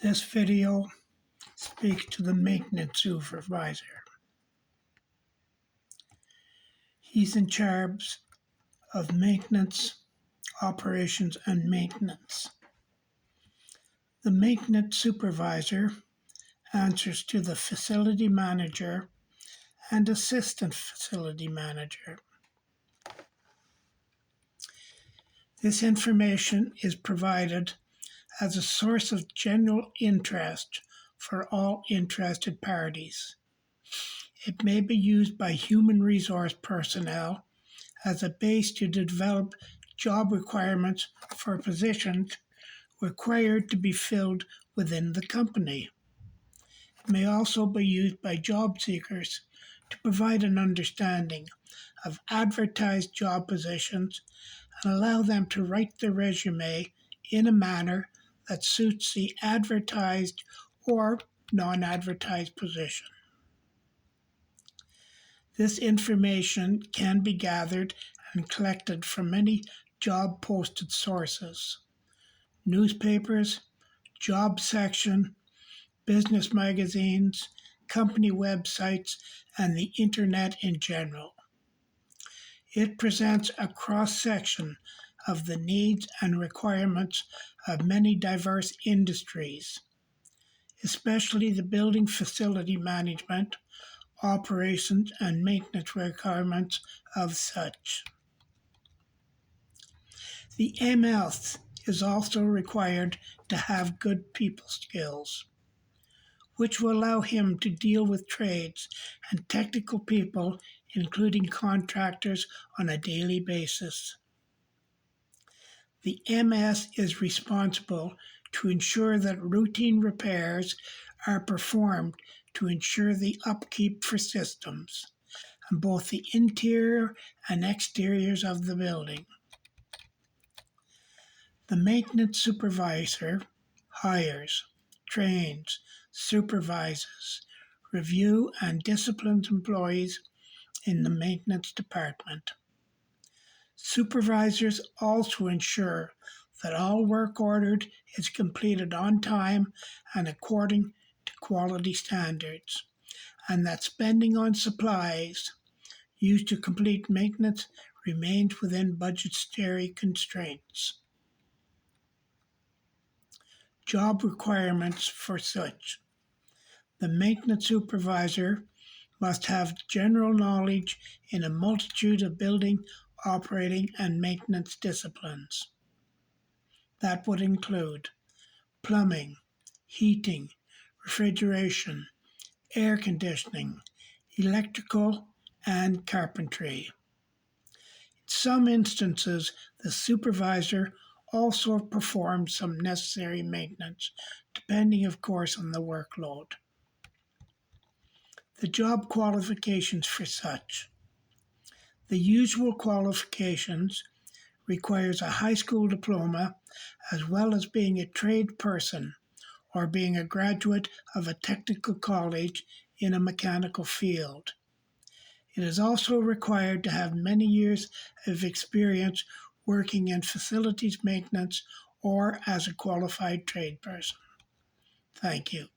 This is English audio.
This video speaks to the maintenance supervisor. He's in charge of maintenance, operations, and maintenance. The maintenance supervisor answers to the facility manager and assistant facility manager. This information is provided as a source of general interest for all interested parties. It may be used by human resource personnel as a base to develop job requirements for positions required to be filled within the company. It may also be used by job seekers to provide an understanding of advertised job positions and allow them to write their resume in a manner that suits the advertised or non-advertised position. This information can be gathered and collected from many job-posted sources: newspapers, job section, business magazines, company websites, and the internet in general. It presents a cross-section of the needs and requirements of many diverse industries, especially the building facility management, operations, and maintenance requirements of such. The MS is also required to have good people skills, which will allow him to deal with trades and technical people, including contractors, on a daily basis. The MS is responsible to ensure that routine repairs are performed to ensure the upkeep for systems and both the interior and exteriors of the building. The maintenance supervisor hires, trains, supervises, reviews, and disciplines employees in the maintenance department. Supervisors also ensure that all work ordered is completed on time and according to quality standards, and that spending on supplies used to complete maintenance remains within budgetary constraints. Job requirements for such. The maintenance supervisor must have general knowledge in a multitude of building, operating, and maintenance disciplines. That would include plumbing, heating, refrigeration, air conditioning, electrical, and carpentry. In some instances, the supervisor also performs some necessary maintenance, depending, of course, on the workload. The job qualifications for such. The usual qualifications requires a high school diploma, as well as being a trade person or being a graduate of a technical college in a mechanical field. It is also required to have many years of experience working in facilities maintenance or as a qualified trade person. Thank you.